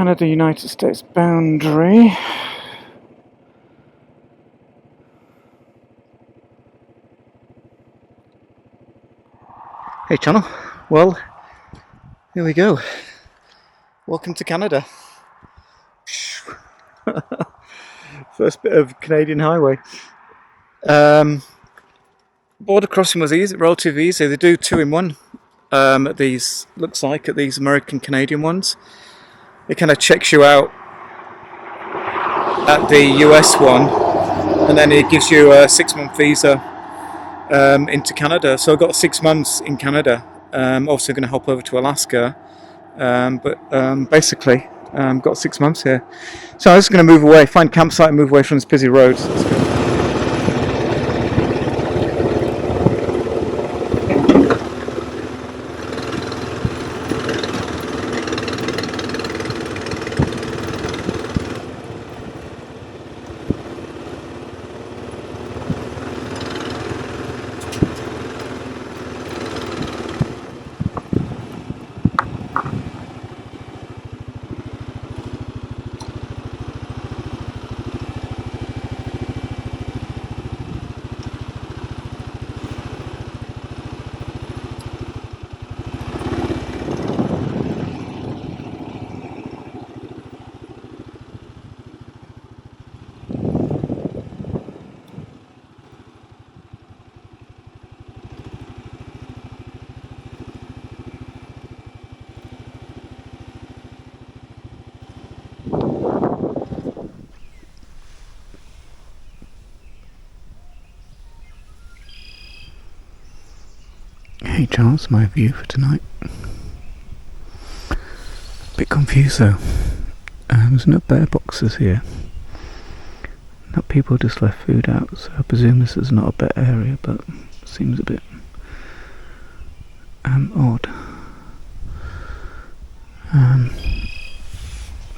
Canada-United States boundary. Hey channel, well, here we go. Welcome to Canada. First bit of Canadian highway. Border crossing was easy, relatively easy. They do 2-in-1 at these, looks like, at these American Canadian ones. It kind of checks you out at the US one, and then it gives you a 6-month visa into Canada. So I got 6 months in Canada. Also going to hop over to Alaska, but basically got 6 months here. So I was going to move away, find campsite and move away from this busy road. So let's go. Hey Charles, my view for tonight. Bit confused though. There's no bear boxes here. Not people just left food out, so I presume this is not a bear area, but seems a bit odd.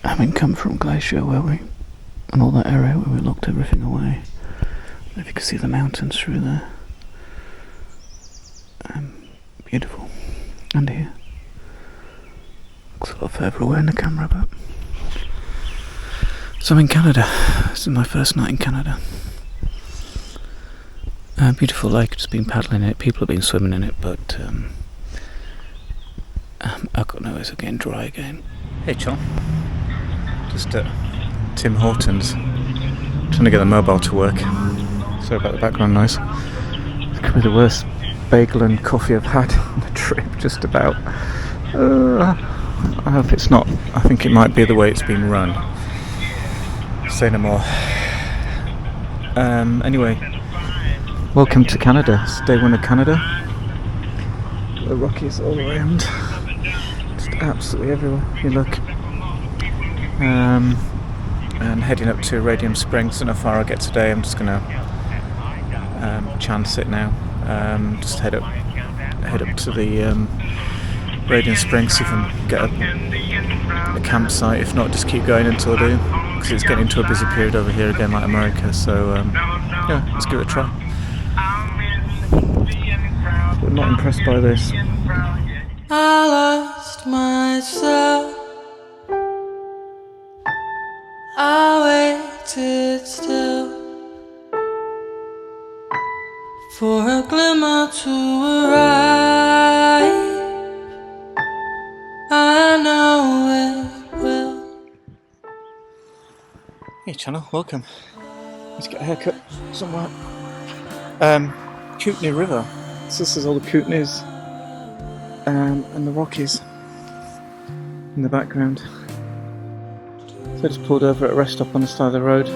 Having come from Glacier and all that area where we locked everything away. If you can see the mountains through there. Beautiful. And here. Looks a lot further away in the camera, but... So I'm in Canada. This is my first night in Canada. Beautiful lake, just been paddling in it. People have been swimming in it, but I've got no ways of getting dry again. Hey John. Just at Tim Hortons. Trying to get the mobile to work. Sorry about the background noise. It could be the worst bagel and coffee I've had on the trip, just about. I hope it's not. I think it might be the way it's been run. Say no more. Anyway, welcome to Canada. It's day 1 of Canada. The Rockies all around, just absolutely everywhere you look. And heading up to Radium Springs. Don't know how far I'll get today. I'm just gonna chance it now. Just head up to the Radium Springs, see if I can get a campsite. If not, just keep going until I do, because it's getting to a busy period over here again, like America. So yeah, let's give it a try. But not impressed by this. I lost myself. I waited still for a glimmer to arrive. I know it will. Hey channel, welcome. Let's get a haircut somewhere. Kootenay River. So this is all the Kootenays and the Rockies in the background. So I just pulled over at a rest stop on the side of the road.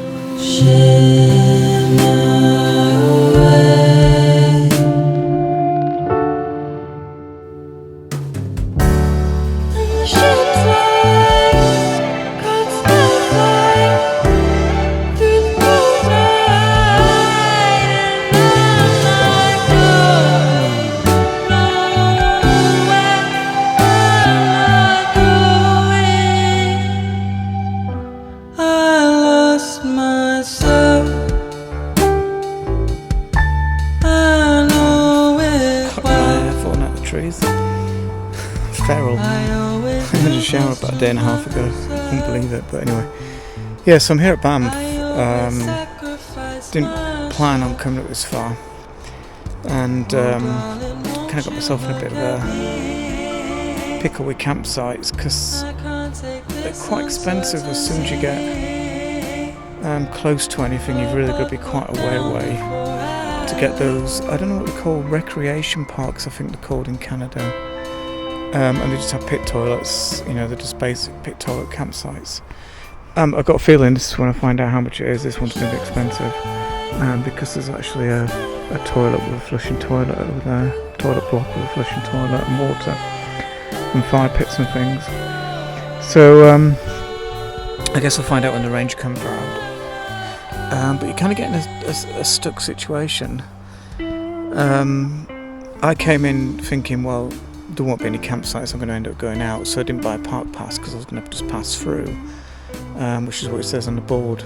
Trees. Feral. had a shower about a day and a half ago. I couldn't believe it, but anyway. Yeah, so I'm here at Banff. Didn't plan on coming up this far, and kind of got myself in a bit of a pickle with campsites because they're quite expensive. As soon as you get close to anything, you've really got to be quite a way away to get those. I don't know what they're called, recreation parks, I think they're called in Canada. And they just have pit toilets, you know, they're just basic pit toilet campsites. I've got a feeling this is when I find out how much it is, this one's going to be expensive. Because there's actually a toilet with a flushing toilet over there, toilet block with a flushing toilet and water and fire pits and things. So I guess I'll find out when the range comes around. But you're kind of getting a stuck situation. I came in thinking, well, there won't be any campsites, I'm going to end up going out, so I didn't buy a park pass because I was going to just pass through, which is what it says on the board.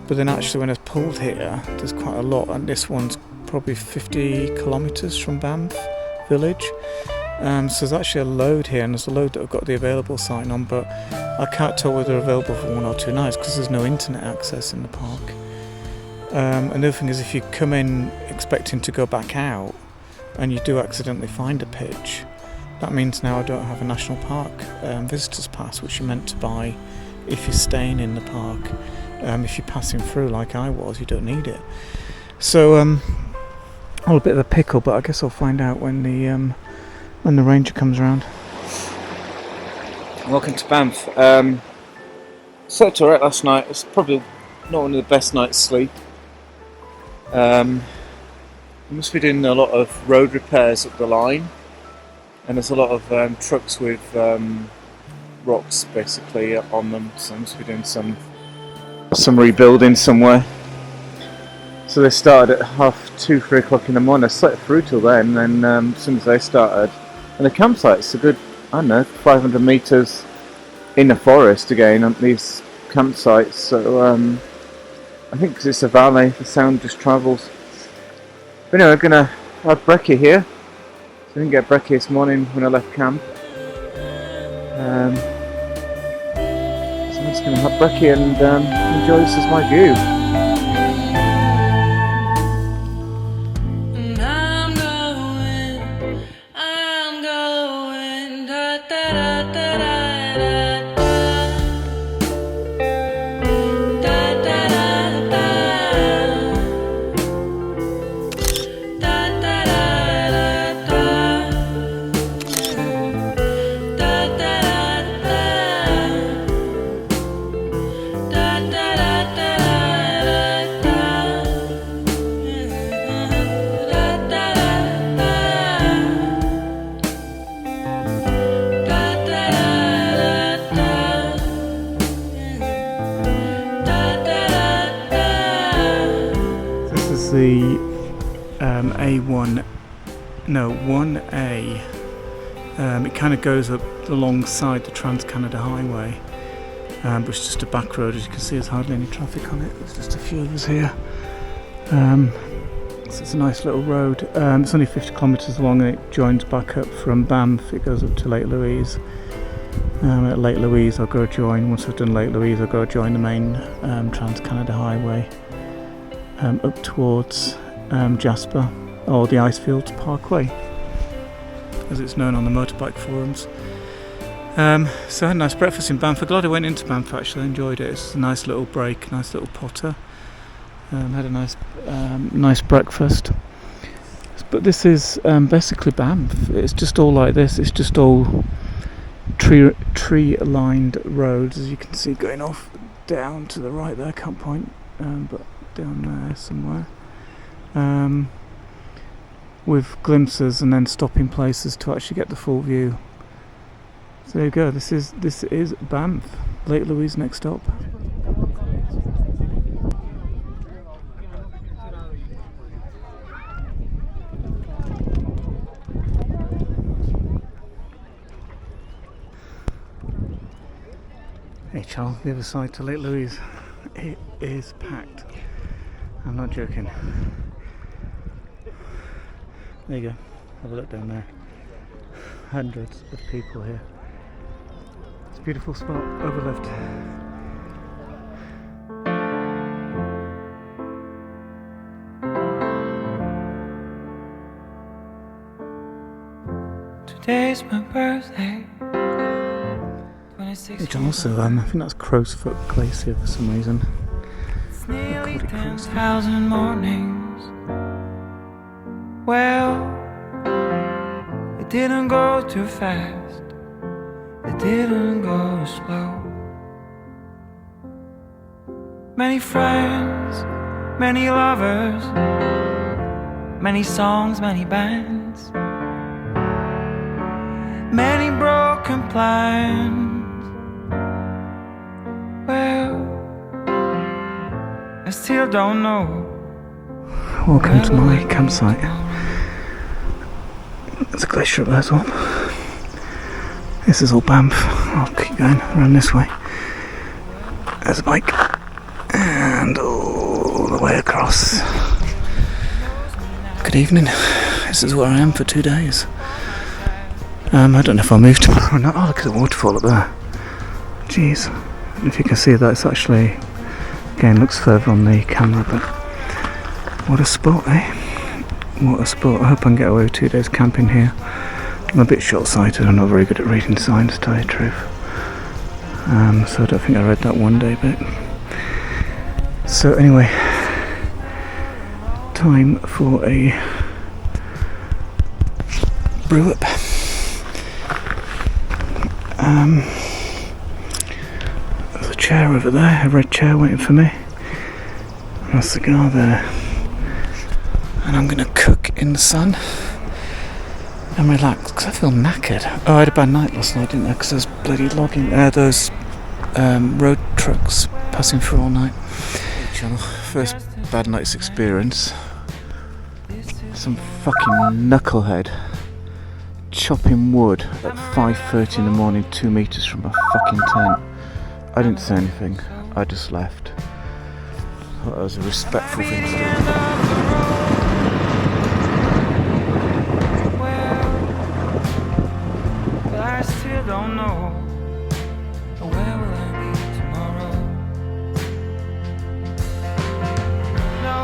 But then actually when I pulled here, there's quite a lot, and this one's probably 50 kilometres from Banff village. So there's actually a load here, and there's a load that I've got the available sign on, but I can't tell whether they're available for 1 or 2 nights because there's no internet access in the park. Another thing is, if you come in expecting to go back out and you do accidentally find a pitch, that means now I don't have a national park visitors pass, which you're meant to buy if you're staying in the park. If you're passing through like I was, you don't need it. So all a bit of a pickle, but I guess I'll find out when the ranger comes around. Welcome to Banff. Slept alright last night. It's probably not one of the best nights' sleep. We must be doing a lot of road repairs up the line, and there's a lot of trucks with rocks basically on them, so I must be doing some rebuilding somewhere. So they started at 2:30, 3 o'clock in the morning. I slept through till then, and as soon as they started, and the campsite's a good, I don't know, 500 metres in the forest again on these campsites. So I think because it's a valley, the sound just travels. But anyway, I'm gonna have brekkie here. So I didn't get brekkie this morning when I left camp. So I'm just gonna have brekkie and enjoy this as my view. The 1A. It kind of goes up alongside the Trans-Canada Highway, but it's just a back road. As you can see, there's hardly any traffic on it. There's just a few of us here. So it's a nice little road. It's only 50 kilometres long, and it joins back up from Banff. It goes up to Lake Louise. At Lake Louise I'll go join, once I've done Lake Louise I'll go join the main Trans-Canada Highway up towards Jasper, or the Icefields Parkway as it's known on the motorbike forums. So I had a nice breakfast in Banff. I'm glad I went into Banff actually, I enjoyed it. It's a nice little break, nice little potter. Had a nice breakfast. But this is basically Banff. It's just all like this, it's just all tree lined roads, as you can see, going off down to the right there, can't point, but down there somewhere, with glimpses and then stopping places to actually get the full view. So there you go, this is Banff. Lake Louise next stop. Hey Charles, the other side to Lake Louise. It is packed. I'm not joking. There you go. Have a look down there. Hundreds of people here. Beautiful spot, overlooked. Today's my birthday. Which also, I think that's Crowsfoot Glacier for some reason. It's nearly 10,000 mornings. Well, it didn't go too fast. It didn't go slow. Many friends, many lovers, many songs, many bands, many broken plans. Well, I still don't know. Welcome to my campsite. There's a glacier up there as well. This is all Banff. I'll keep going around this way. There's a bike. And all the way across. Good evening. This is where I am for 2 days. I don't know if I'll move tomorrow or not. Oh, look at the waterfall up there. Jeez. If you can see that, it's actually, again, looks further on the camera, but what a spot, eh? What a spot. I hope I can get away with 2 days camping here. I'm a bit short-sighted. I'm not very good at reading signs, to tell you the truth. So I don't think I read that 1 day bit. So anyway, time for a brew up. There's a chair over there, a red chair waiting for me, and a cigar there, and I'm gonna cook in the sun and relax because I feel knackered. Oh, I had a bad night last night, didn't I? Because there's bloody logging, those road trucks passing through all night. Channel. First bad night's experience. Some fucking knucklehead chopping wood at 5:30 in the morning, 2 meters from a fucking tent. I didn't say anything. I just left. I thought that was a respectful thing to do. But I still don't know. Where will I be tomorrow? No,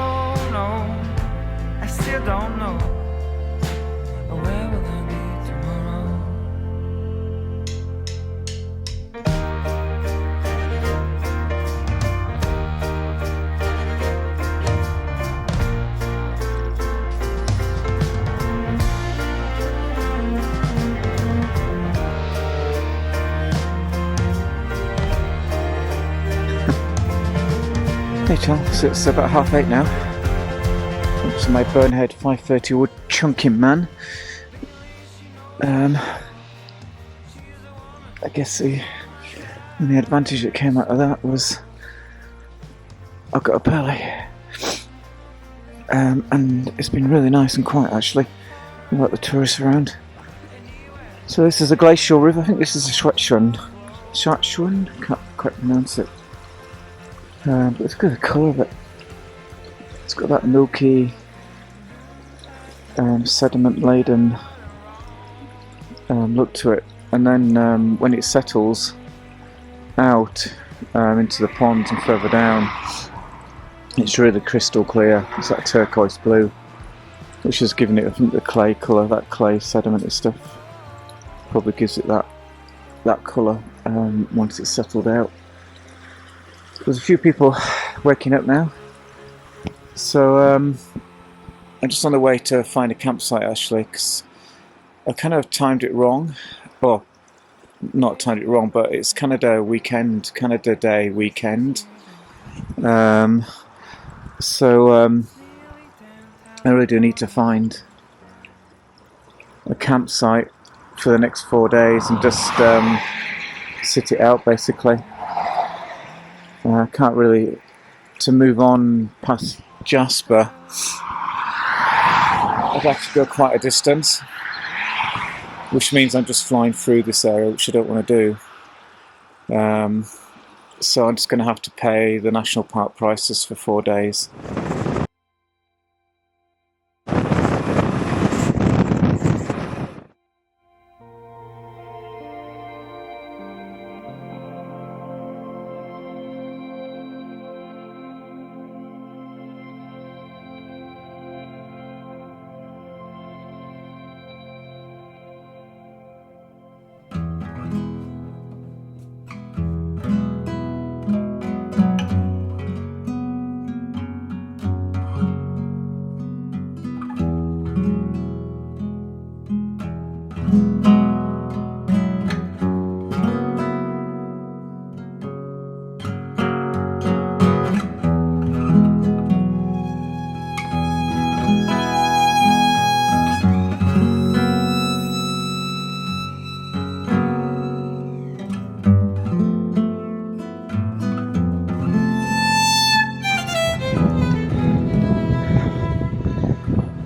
I still don't know. Where will I be tomorrow? Hey Charles, so it's about 8:30 now. Up to my Burnhead 530 wood chunking man. I guess the only advantage that came out of that was I got up early. And it's been really nice and quiet actually. Without the tourists around. So this is a glacial river. I think this is a Schwetschwun. Can't quite pronounce it. But it's got the colour of it. It's got that milky, sediment-laden look to it. And then when it settles out into the ponds and further down, it's really crystal clear. It's that turquoise blue, which has given it, I think, the clay colour. That clay sedimented stuff probably gives it that colour once it's settled out. There's a few people waking up now, so I'm just on the way to find a campsite actually, because I kind of timed it wrong. Well, not timed it wrong, but it's Canada Day weekend. So I really do need to find a campsite for the next 4 days and just sit it out basically. I can't really, to move on past Jasper, I'd have to go quite a distance, which means I'm just flying through this area, which I don't want to do. So I'm just going to have to pay the national park prices for 4 days.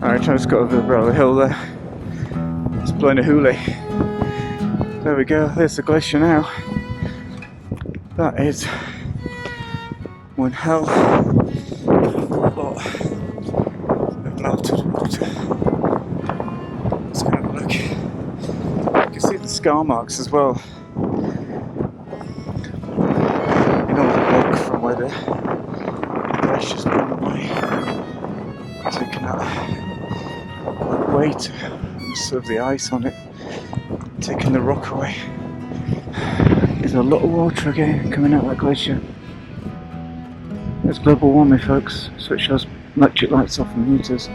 Alright, trying to go over the brow of the hill there. It's blowing a hoolie. There we go, there's the glacier now. That is one hell of a lot of melted water. Let's go have a look. You can see the scar marks as well. You know the look from where the glacier's gone away. Taking out weight and sort of the ice on it, taking the rock away. There's a lot of water again coming out of that glacier. There's global warming, folks, so it shows electric lights off and meters.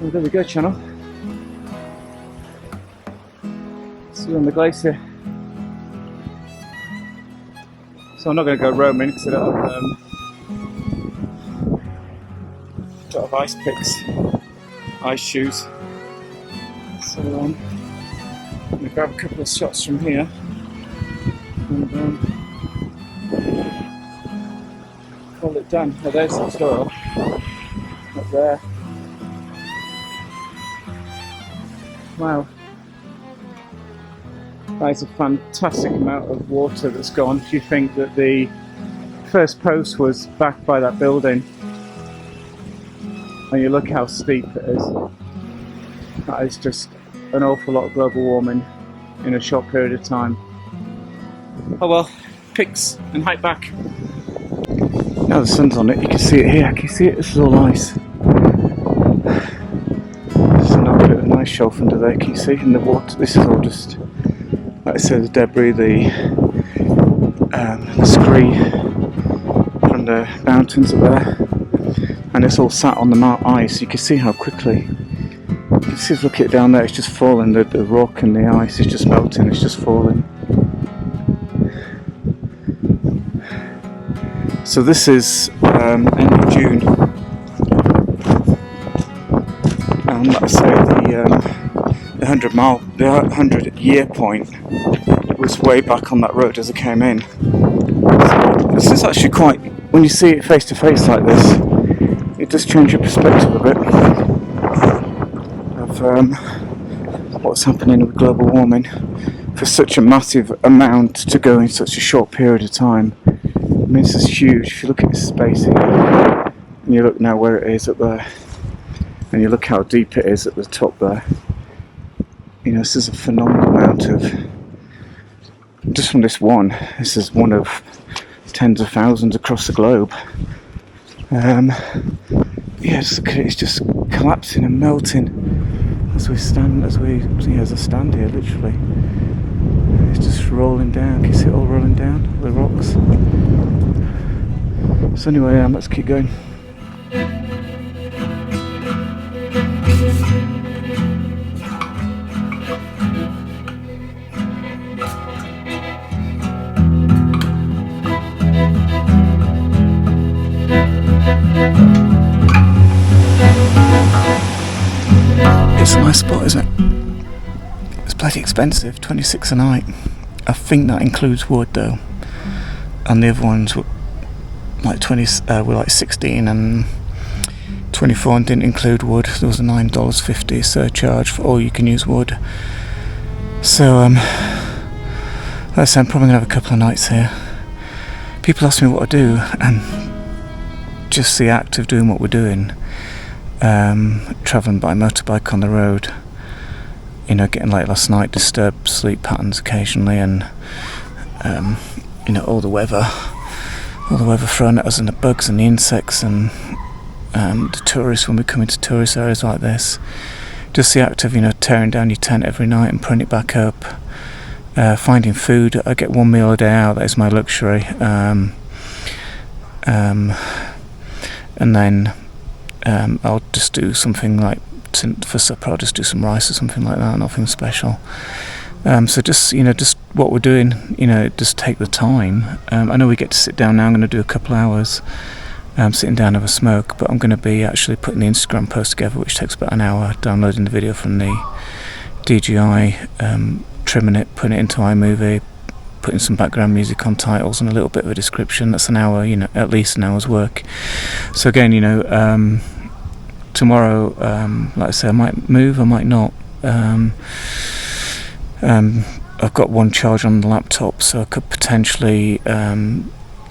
Well, there we go, channel. See you on the glacier. So I'm not going to go roaming because I don't have ice picks, ice shoes. So I'm going to grab a couple of shots from here and call it done. Oh, there's the soil up there. Wow, that is a fantastic amount of water that's gone. If you think that the first post was back by that building, and you look how steep it is, that is just an awful lot of global warming in a short period of time. Oh well, pics and hike back. Now the sun's on it, you can see it here. Can you see it? This is all ice. Nice shelf under there, can you see? In the water, this is all just, like I said, the debris, the scree from the mountains up there, and it's all sat on the ice. You can see how quickly, you can see, look at it down there, it's just falling, the rock and the ice is just melting, it's just falling. So this is end of June. And like I say, the 100-year point was way back on that road as I came in. So this is actually quite, when you see it face to face like this, it does change your perspective a bit of what's happening with global warming for such a massive amount to go in such a short period of time. I mean, this is huge. If you look at this space here, and you look now where it is up there, and you look how deep it is at the top there, you know, this is a phenomenal amount of, just from this one, this is one of tens of thousands across the globe. Yes, it's just collapsing and melting as I stand here, literally. It's just rolling down. Can you see it all rolling down, the rocks? So anyway, let's keep going. It's a nice spot, isn't it? It's bloody expensive, $26 a night. I think that includes wood though, and the other ones were like 16 and 24 and didn't include wood. There was a $9.50 surcharge for all you can use wood. So like I said, I'm probably gonna have a couple of nights here. People ask me what I do, and just the act of doing what we're doing, travelling by motorbike on the road, you know, getting late last night, disturbed sleep patterns occasionally, and you know, all the weather thrown at us, and the bugs and the insects, and the tourists when we come into tourist areas like this. Just the act of, you know, tearing down your tent every night and putting it back up, finding food. I get one meal a day out, that is my luxury. And then I'll just do something like, for supper I'll just do some rice or something like that, nothing special. So just, you know, just what we're doing, you know, just take the time. I know we get to sit down now. I'm going to do a couple hours sitting down, have a smoke, but I'm going to be actually putting the Instagram post together, which takes about an hour, downloading the video from the DJI, trimming it, putting it into iMovie, putting some background music on titles and a little bit of a description. That's an hour, you know, at least an hour's work. So again, you know, tomorrow, like I say, I might move, I might not. I've got one charge on the laptop, so I could potentially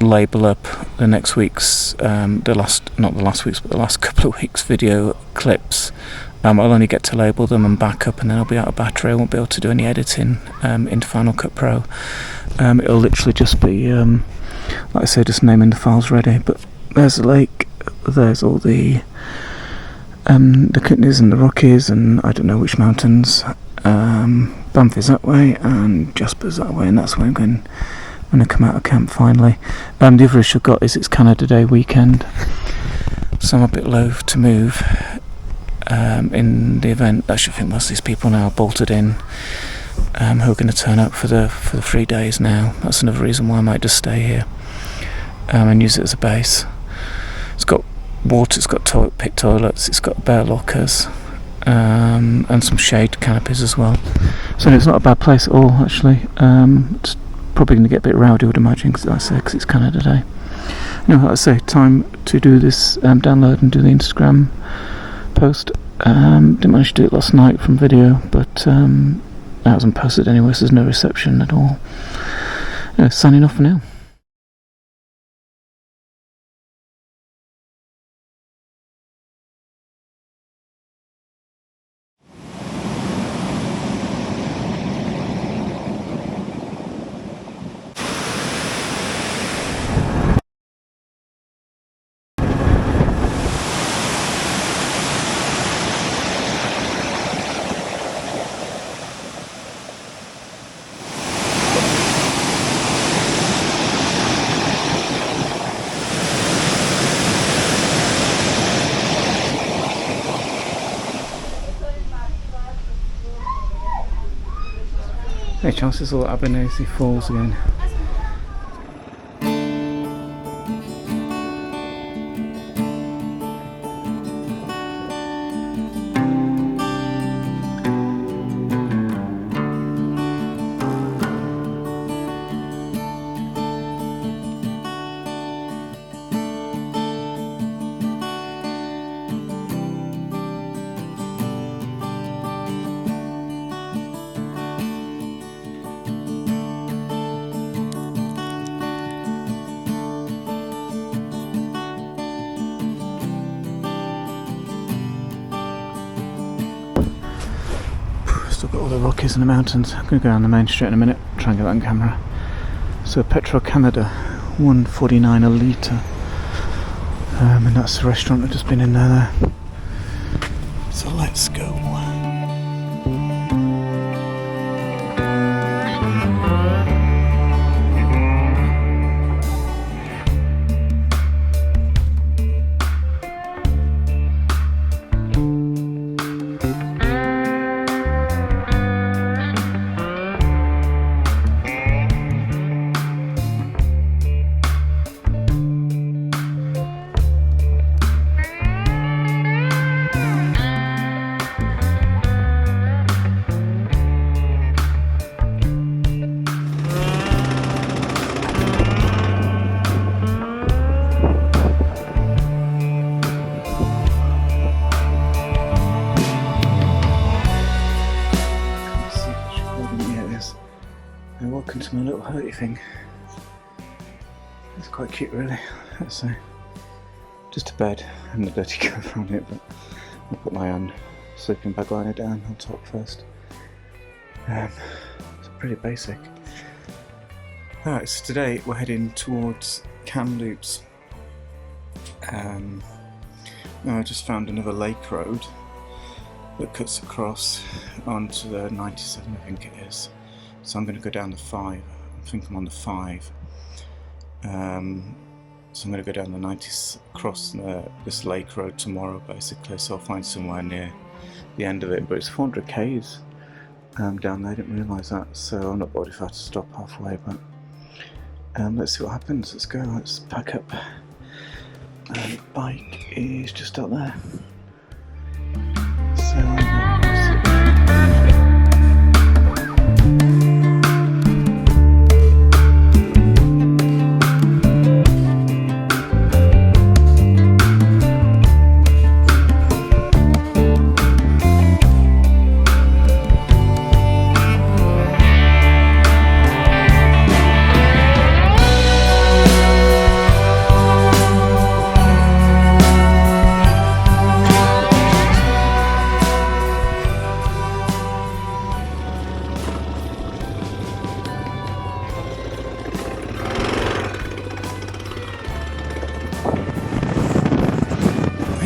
label up the next week's, not the last week's, but the last couple of weeks' video clips. I'll only get to label them and back up, and then I'll be out of battery. I won't be able to do any editing into Final Cut Pro. It'll literally just be, like I say, just naming the files ready. But there's the lake, there's all the Kootenays and the Rockies, and I don't know which mountains. Banff is that way, and Jasper's that way, and that's where I'm going to come out of camp finally. The other issue I've got is it's Canada Day weekend, so I'm a bit loath to move in the event. I should think most of these people now are bolted in, who are going to turn up for the 3 days now. That's another reason why I might just stay here and use it as a base. It's got water, it's got pit toilets, it's got bare lockers, and some shade canopies as well. So it's not a bad place at all, actually. It's probably going to get a bit rowdy, I would imagine, because it's Canada Day. Anyway, like I say, time to do this download and do the Instagram post. Didn't manage to do it last night from video, but that hasn't posted anyway, so there's no reception at all. Signing off for now. Any chances all Abernethy Falls again? Still got all the Rockies and the mountains. I'm going to go down the main street in a minute, try and get that on camera. So Petro Canada, $1.49 a litre, and that's the restaurant I've just been in there. So let's go. Welcome to my little hurty thing. It's quite cute, really. Let's say just a bed and a dirty cover on it, but I'll put my own sleeping bag liner down on top first. It's pretty basic. Alright, so today we're heading towards Kamloops. Now I just found another lake road that cuts across onto the 97, I think it is. So I'm going to go down the 5. I think I'm on the 5. So I'm going to go down the 90, across this lake road tomorrow basically, so I'll find somewhere near the end of it, but it's 400 k's down there. I didn't realise that, so I'm not bothered if I have to stop halfway, but let's see what happens. Let's go, let's pack up. Bike is just up there.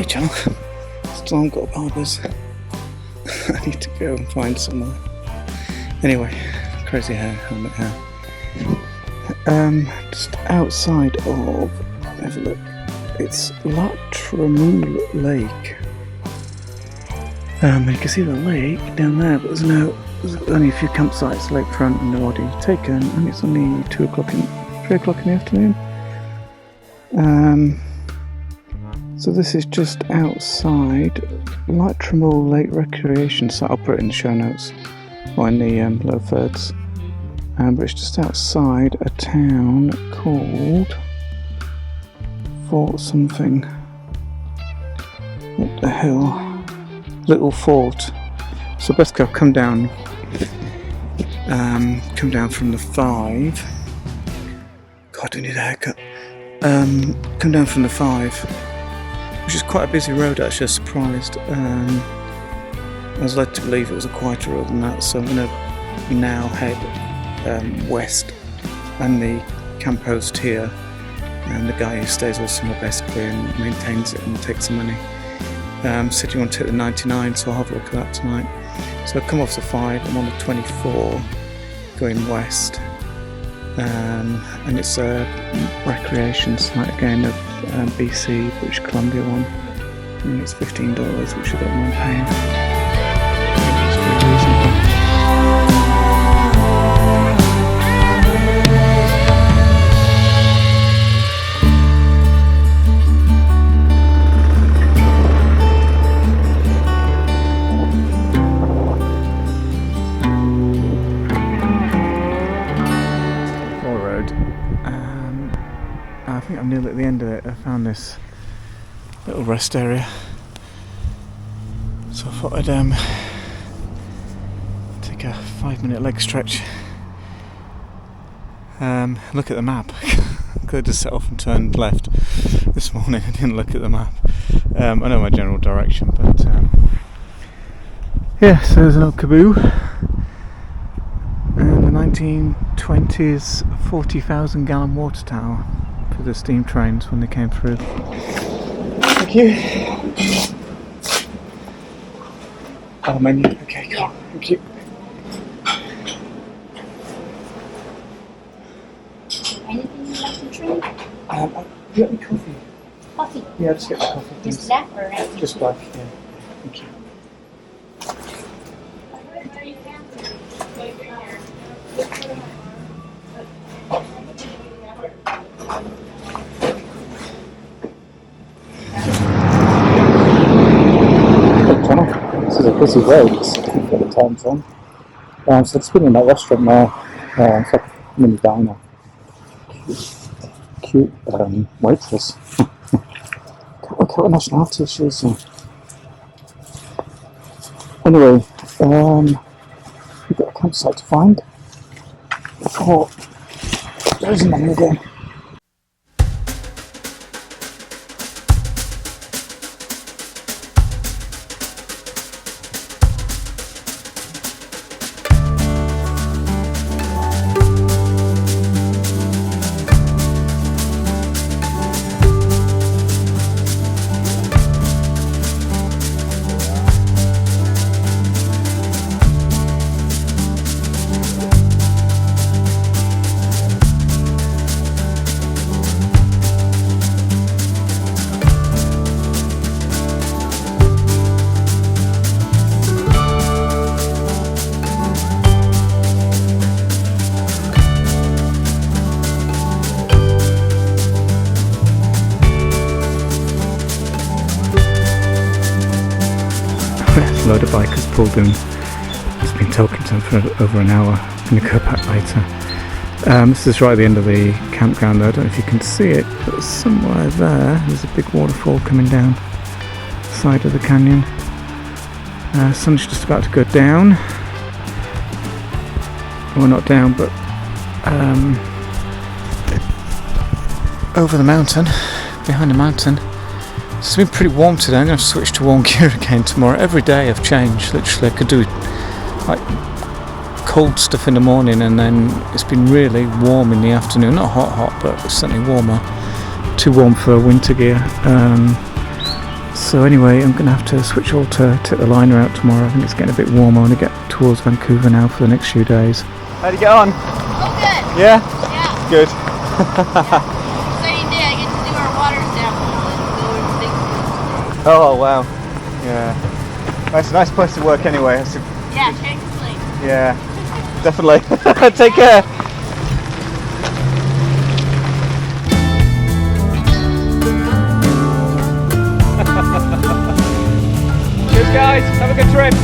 Channel. Still haven't got barbers. I need to go and find somewhere. Anyway, crazy hair, helmet hair. Just outside of, have a look, it's Latremouille Lake. You can see the lake down there, but there's only a few campsites, lakefront, and nobody taken, and it's only 3 o'clock in the afternoon. So this is just outside Latremouille Lake Recreation site. I'll put it in the show notes or in the low thirds. But it's just outside a town called Fort something. What the hell? Little Fort. So basically I've come down from the 5. God, I need a haircut. Come down from the 5. Which is quite a busy road actually. I was surprised. I was led to believe it was a quieter road than that, so I'm going to now head west, and the camp host here, and the guy who stays all summer basically and maintains it and takes the money, said you want to take the 99, so I'll have a look at that tonight. So I've come off the 5, I'm on the 24 going west, and it's a recreation site again of BC, British Columbia one, and it's $15, which I don't mind paying. It's pretty reasonable. Road. I think I'm nearly at the end of it. I found this little rest area, so I thought I'd take a 5-minute leg stretch. Look at the map. Could have just set off and turned left this morning. I didn't look at the map. I know my general direction, but yeah, so there's an old Caboo and the 1920s 40,000 gallon water tower for the steam trains when they came through. Thank you. Oh, menu. Okay, cool. Thank you. Anything you'd like to drink? Do you want me coffee? Coffee? Yeah, just get the coffee. Just black or red? Just black, yeah. Thank you. This is a busy road, it's got the times on. So it's been in that restaurant there, it's like a mini diner. Cute waitress. Can't work out what nationality she is. Anyway, we've got a campsite to find. Oh, there's a menu again. load of bikers pulled in. Just been talking to them for over an hour. I'm going to go back later. This is right at the end of the campground though. I don't know if you can see it, but somewhere there's a big waterfall coming down the side of the canyon. Sun's just about to go down. Well, not down, but over the mountain, behind the mountain. It's been pretty warm today. I'm going to switch to warm gear again tomorrow. Every day I've changed. Literally, I could do like cold stuff in the morning, and then it's been really warm in the afternoon. Not hot, but it's certainly warmer. Too warm for winter gear. So anyway, I'm going to have to switch all to take the liner out tomorrow. I think it's getting a bit warmer. I want to get towards Vancouver now for the next few days. How'd you get on? Oh, good. Yeah? Yeah. Good. Exciting day. I get to do our water sample and go and take photos. Oh wow. Yeah. It's a nice place to work anyway. Yeah, can't complain. Yeah, definitely. Take care. Cheers guys, have a good trip.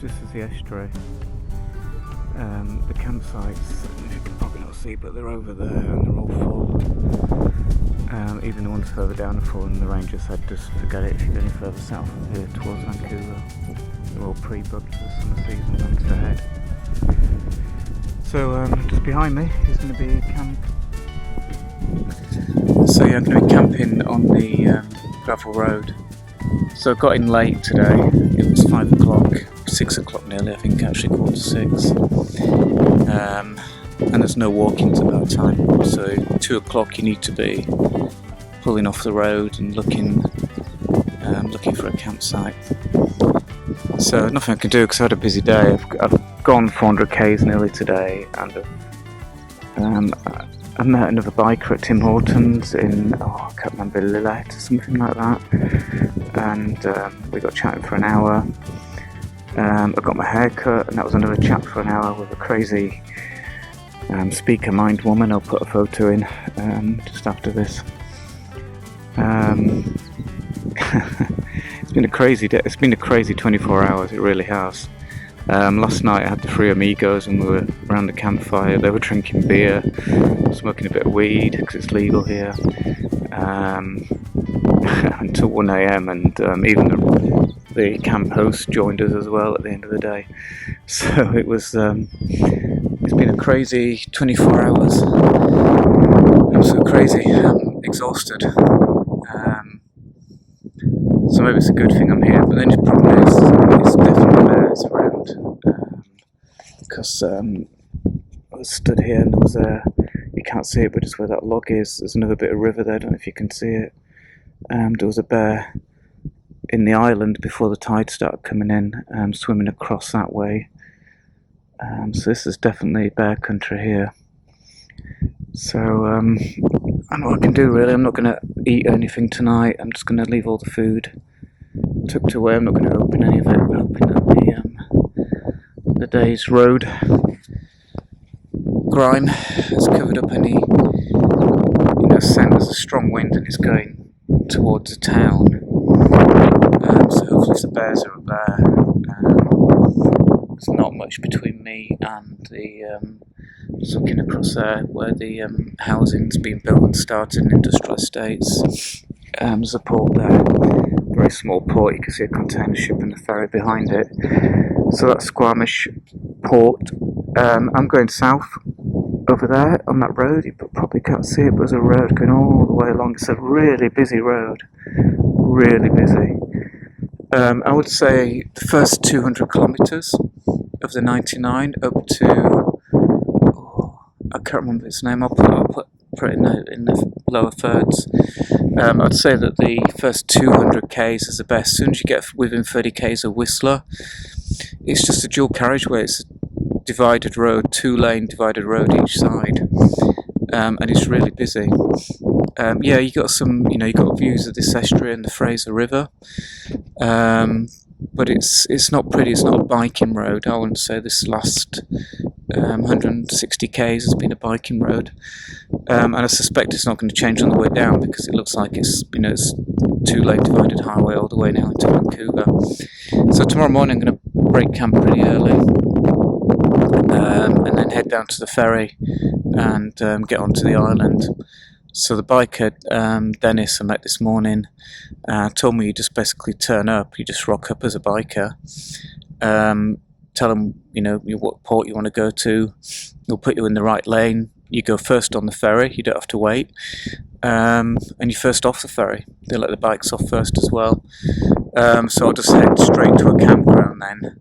This is the estuary. The campsites, I don't know if you can probably not see, but they're over there and they're all full. Even the ones further down are full, and the ranger said just forget it if you go any further south from here towards Vancouver. They're all pre-booked for the summer season months ahead. So just behind me is going to be camp. So yeah, I'm going to be camping on the gravel road. So I got in late today. It was 5 o'clock. 6 o'clock nearly, I think, actually 5:45. And there's no walking at that time, so 2 o'clock you need to be pulling off the road and looking for a campsite. So nothing I can do because I had a busy day. I've gone 400 k's nearly today, and I met another biker at Tim Hortons in, I can't remember, Lillette or something like that, and we got chatting for an hour. I got my hair cut, and that was another chat for an hour with a crazy speaker mind woman. I'll put a photo in just after this. It's been a crazy day. It's been a crazy 24 hours, it really has. Last night I had the 3 amigos and we were around the campfire. They were drinking beer, smoking a bit of weed because it's legal here, until 1 AM, and even the camp host joined us as well at the end of the day. So it was it's been a crazy 24 hours. Absolutely crazy. I'm exhausted. So maybe it's a good thing I'm here, but then the problem is it's definitely bears around, because I was stood here and there was you can't see it, but just where that log is, there's another bit of river there. I don't know if you can see it. There was a bear in the island before the tide started coming in, swimming across that way. So this is definitely bear country here. So And what I can do really, I'm not going to eat anything tonight. I'm just going to leave all the food tucked away. I'm not going to open any of it. I'm hoping that the day's road grime has covered up any, scent. There's a strong wind and it's going towards the town. So hopefully if the bears are up there, there's not much between me and the looking across there where the housing's been built and started in industrial estates. There's a port there, very small port. You can see a container ship and a ferry behind it. So that's Squamish Port. I'm going south over there on that road. You probably can't see it, but there's a road going all the way along. It's a really busy road, really busy. I would say the first 200 kilometres of the 99 up to, I can't remember its name. I'll put it in the lower thirds. I'd say that the first 200 k's is the best. As soon as you get within 30 k's of Whistler, it's just a dual carriageway. It's a divided road, 2-lane divided road each side, and it's really busy. You got some, you got views of this estuary and the Fraser River, but it's not pretty. It's not a biking road. I wouldn't say this last 160 k's has been a biking road, and I suspect it's not going to change on the way down because it looks like it's 2-lane divided highway all the way now into Vancouver. So tomorrow morning I'm going to break camp pretty early, and then head down to the ferry and get onto the island. So the biker, Dennis, I met this morning, told me you just basically turn up, you just rock up as a biker, tell him, what port you want to go to, he'll put you in the right lane, you go first on the ferry, you don't have to wait, and you're first off the ferry, they let the bikes off first as well. So I'll just head straight to a campground then,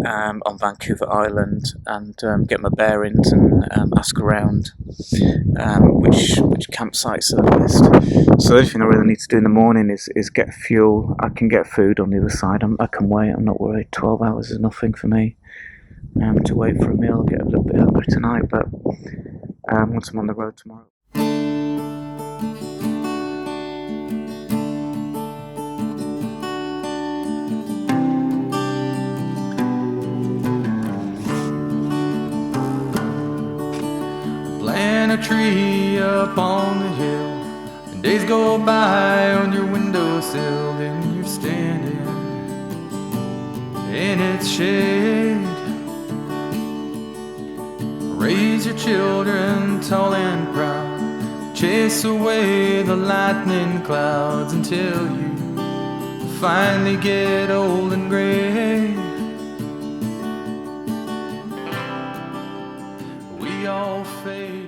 on Vancouver Island, and get my bearings and ask around which campsites are the best. So the only thing I really need to do in the morning is get fuel. I can get food on the other side. I can wait. I'm not worried. 12 hours is nothing for me to wait for a meal. I'll get a little bit hungry tonight, but once I'm on the road tomorrow. Plant a tree up on the hill, and days go by on your windowsill, then you're standing in its shade. Raise your children tall and proud, chase away the lightning clouds until you finally get old and gray. We all fade.